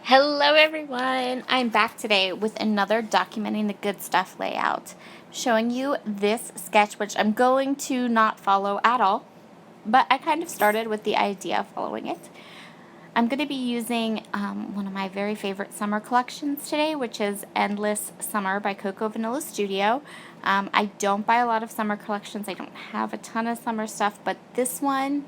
Hello everyone! I'm back today with another Documenting the Good Stuff layout, showing you this sketch, which I'm going to not follow at all, but I kind of started with the idea of following it. I'm going to be using one of my very favorite summer collections today, which is Endless Summer by Coco Vanilla Studio. I don't buy a lot of summer collections. I don't have a ton of summer stuff, but this one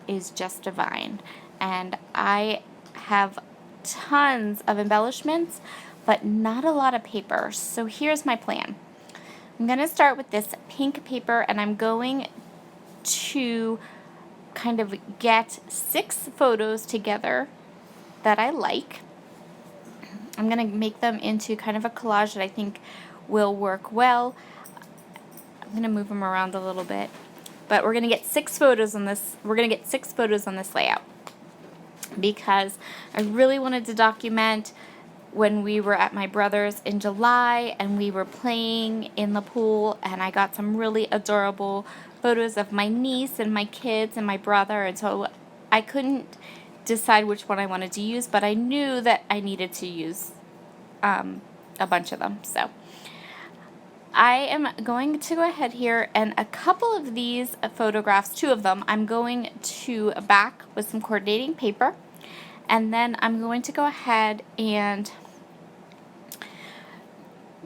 is just divine. And I have tons of embellishments, but not a lot of paper. So here's my plan. I'm going to start with this pink paper, and I'm going to kind of get 6 photos together that I like. I'm going to make them into kind of a collage that I think will work well. I'm going to move them around a little bit, but we're going to get 6 photos on this. We're going to get 6 photos on this layout, because I really wanted to document when we were at my brother's in July and we were playing in the pool, and I got some really adorable photos of my niece and my kids and my brother, and so I couldn't decide which one I wanted to use, but I knew that I needed to use a bunch of them. So I am going to go ahead here, and a couple of these photographs, 2 of them, I'm going to back with some coordinating paper, and then I'm going to go ahead and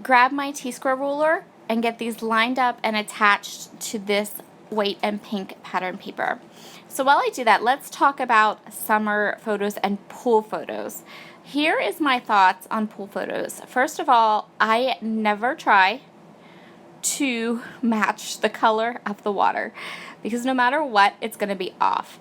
grab my T-square ruler and get these lined up and attached to this white and pink pattern paper. So while I do that, let's talk about summer photos and pool photos. Here is my thoughts on pool photos. First of all, I never try to match the color of the water, because no matter what, it's going to be off.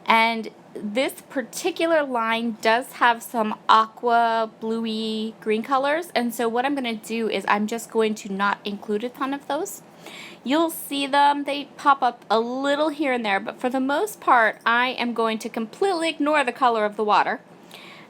And this particular line does have some aqua, bluey, green colors, and so what I'm going to do is I'm just going to not include a ton of those. You'll see them, they pop up a little here and there, but for the most part, I am going to completely ignore the color of the water.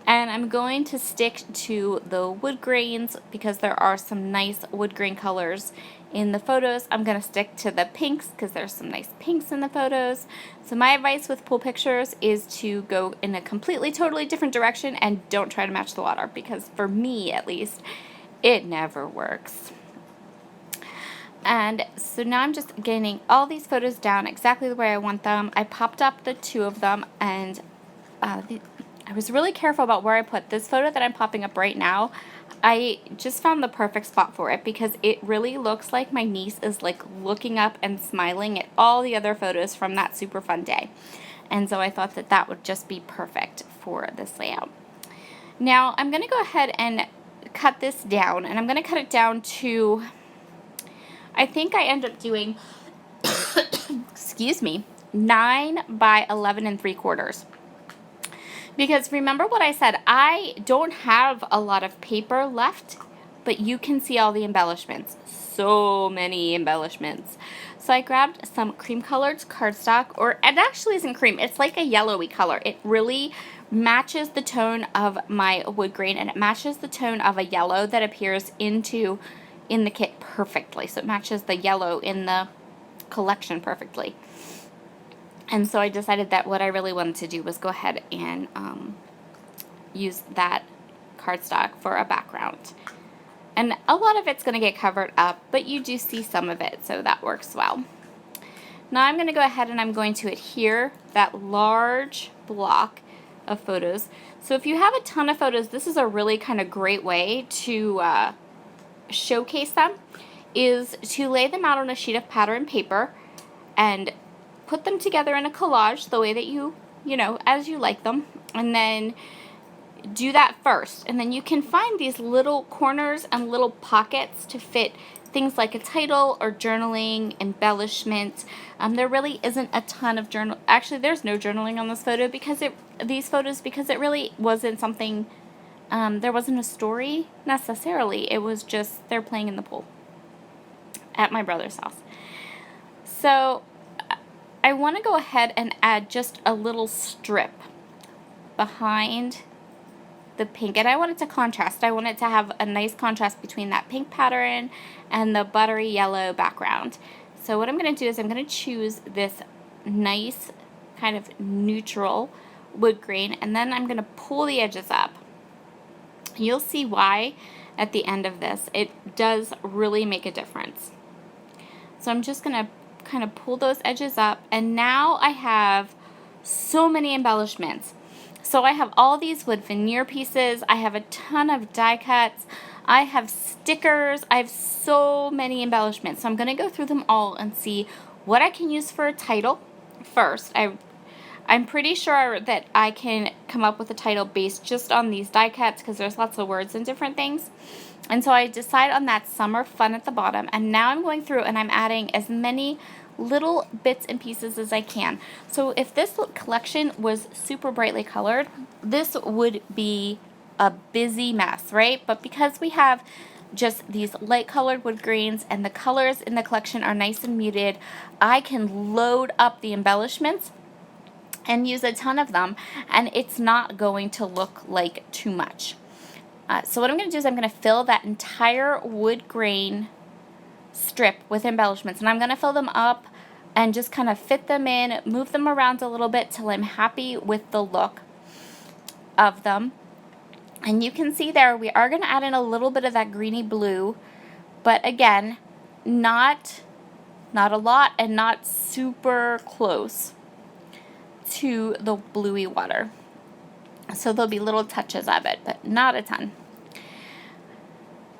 And I'm going to stick to the wood grains, because there are some nice wood grain colors in the photos. I'm going to stick to the pinks because there's some nice pinks in the photos. So my advice with pool pictures is to go in a completely, totally different direction and don't try to match the water, because for me at least, it never works. And so now I'm just getting all these photos down exactly the way I want them. I popped up the 2 of them, and I was really careful about where I put this photo that I'm popping up right now. I just found the perfect spot for it, because it really looks like my niece is like looking up and smiling at all the other photos from that super fun day. And so I thought that that would just be perfect for this layout. Now I'm going to go ahead and cut this down, and I'm going to cut it down to, I think I end up doing, excuse me, 9 by 11 3/4. Because remember what I said, I don't have a lot of paper left, but you can see all the embellishments. So many embellishments. So I grabbed some cream colored cardstock, or it actually isn't cream, it's like a yellowy color. It really matches the tone of my wood grain, and it matches the tone of a yellow that appears in the kit perfectly. So it matches the yellow in the collection perfectly. And so I decided that what I really wanted to do was go ahead and use that cardstock for a background. And a lot of it's going to get covered up, but you do see some of it, so that works well. Now I'm going to go ahead and I'm going to adhere that large block of photos. So if you have a ton of photos, this is a really kind of great way to showcase them, is to lay them out on a sheet of pattern paper and put them together in a collage the way that you know, as you like them, and then do that first. And then you can find these little corners and little pockets to fit things like a title or journaling, embellishment. There really isn't a ton of journal. Actually, there's no journaling on this photo, because these photos, because it really wasn't something, there wasn't a story necessarily. It was just they're playing in the pool at my brother's house. So I want to go ahead and add just a little strip behind the pink, and I want it to contrast. I want it to have a nice contrast between that pink pattern and the buttery yellow background. So what I'm going to do is I'm going to choose this nice kind of neutral wood grain, and then I'm going to pull the edges up You'll see why at the end of this. It does really make a difference. So I'm just going to kind of pull those edges up, and now I have so many embellishments. So I have all these wood veneer pieces, I have a ton of die cuts, I have stickers, I have so many embellishments. So I'm going to go through them all and see what I can use for a title first. I'm pretty sure that I can come up with a title based just on these die cuts because there's lots of words and different things. And so I decide on that Summer Fun at the bottom, and now I'm going through and I'm adding as many little bits and pieces as I can. So if this collection was super brightly colored, this would be a busy mess, right? But because we have just these light colored wood grains and the colors in the collection are nice and muted, I can load up the embellishments and use a ton of them, and it's not going to look like too much. So what I'm going to do is I'm going to fill that entire wood grain strip with embellishments, and I'm going to fill them up and just kind of fit them in, move them around a little bit till I'm happy with the look of them. And you can see there we are going to add in a little bit of that greeny blue, but again, not a lot and not super close to the bluey water. So there'll be little touches of it, but not a ton.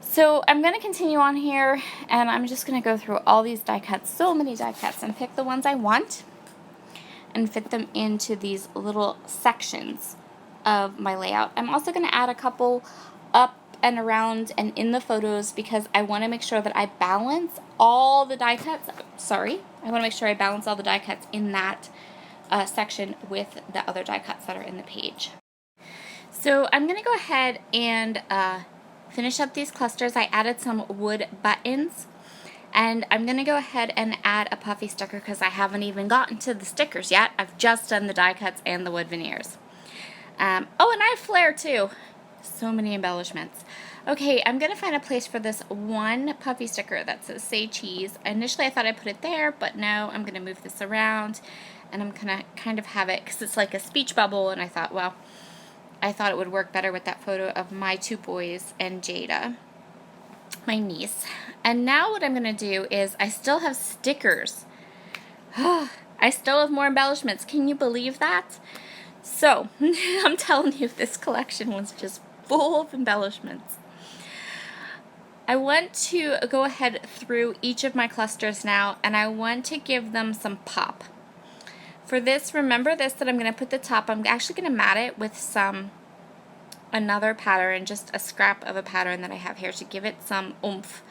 So I'm going to continue on here, and I'm just going to go through all these die cuts, so many die cuts, and pick the ones I want and fit them into these little sections of my layout. I'm also going to add a couple up and around and in the photos because I want to make sure that I balance all the die cuts. I want to make sure I balance all the die cuts in that section with the other die cuts that are in the page. So I'm going to go ahead and finish up these clusters. I added some wood buttons, and I'm going to go ahead and add a puffy sticker because I haven't even gotten to the stickers yet. I've just done the die cuts and the wood veneers. Oh, and I have flair too. So many embellishments. Okay, I'm going to find a place for this one puffy sticker that says Say Cheese. Initially I thought I'd put it there, but no, I'm going to move this around, and I'm going to kind of have it because it's like a speech bubble, and I thought, well, I thought it would work better with that photo of my two boys and Jada, my niece. And now what I'm going to do is I still have stickers. I still have more embellishments. Can you believe that? So, I'm telling you, this collection was just full of embellishments. I want to go ahead through each of my clusters now, and I want to give them some pop. For this, remember this, that I'm going to put the top, I'm actually going to mat it with another pattern, just a scrap of a pattern that I have here to give it some oomph.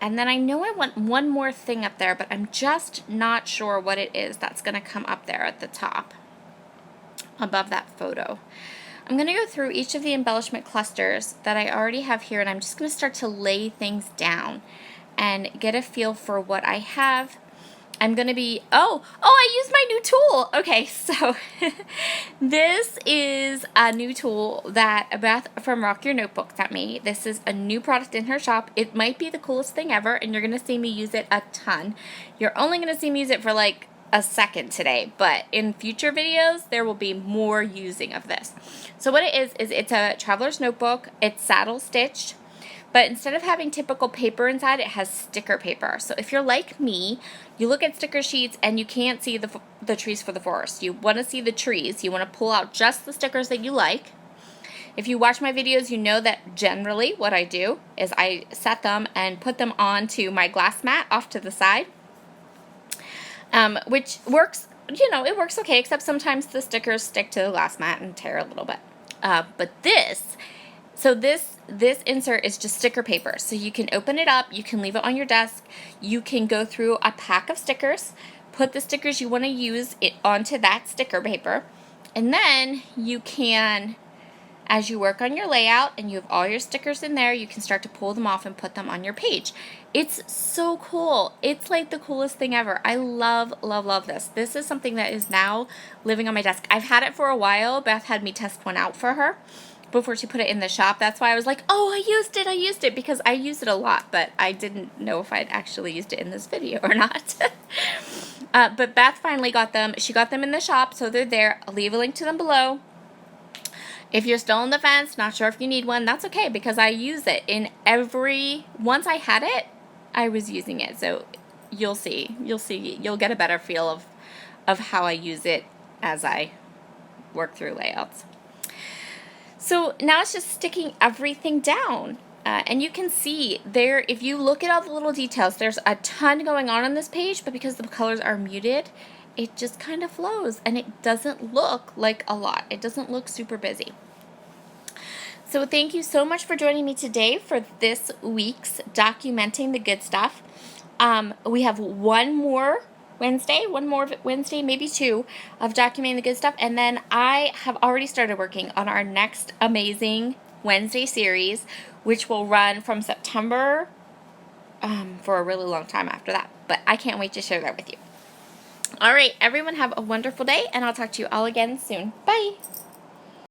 And then I know I want one more thing up there, but I'm just not sure what it is that's going to come up there at the top above that photo. I'm going to go through each of the embellishment clusters that I already have here, and I'm just going to start to lay things down and get a feel for what I have. I'm going to be, I used my new tool. Okay, so this is a new tool that Beth from Rock Your Notebook sent me. This is a new product in her shop. It might be the coolest thing ever, and you're going to see me use it a ton. You're only going to see me use it for like a second today, but in future videos, there will be more using of this. So what it is it's a traveler's notebook. It's saddle stitched. But instead of having typical paper inside, it has sticker paper. So if you're like me, you look at sticker sheets and you can't see the trees for the forest. You want to see the trees. You want to pull out just the stickers that you like. If you watch my videos, you know that generally what I do is I set them and put them onto my glass mat off to the side, which works, it works okay, except sometimes the stickers stick to the glass mat and tear a little bit. But this insert is just sticker paper. So you can open it up, you can leave it on your desk, you can go through a pack of stickers, put the stickers you want to use onto that sticker paper, and then you can, as you work on your layout and you have all your stickers in there, you can start to pull them off and put them on your page. It's so cool. It's like the coolest thing ever. I love, love, love this. This is something that is now living on my desk. I've had it for a while. Beth had me test one out for her before she put it in the shop. That's why I was like, oh, I used it, because I use it a lot, but I didn't know if I'd actually used it in this video or not. But Beth finally got them. She got them in the shop, so they're there. I'll leave a link to them below. If you're still on the fence, not sure if you need one, that's okay, because I use it in once I had it, I was using it. So you'll get a better feel of how I use it as I work through layouts. So now it's just sticking everything down. And you can see there, if you look at all the little details, there's a ton going on this page, but because the colors are muted, it just kind of flows, and it doesn't look like a lot. It doesn't look super busy. So thank you so much for joining me today for this week's Documenting the Good Stuff. We have one more Wednesday, maybe two, of Documenting the Good Stuff, and then I have already started working on our next amazing Wednesday series, which will run from September for a really long time after that. But I can't wait to share that with you. All right, everyone, have a wonderful day, and I'll talk to you all again soon. Bye.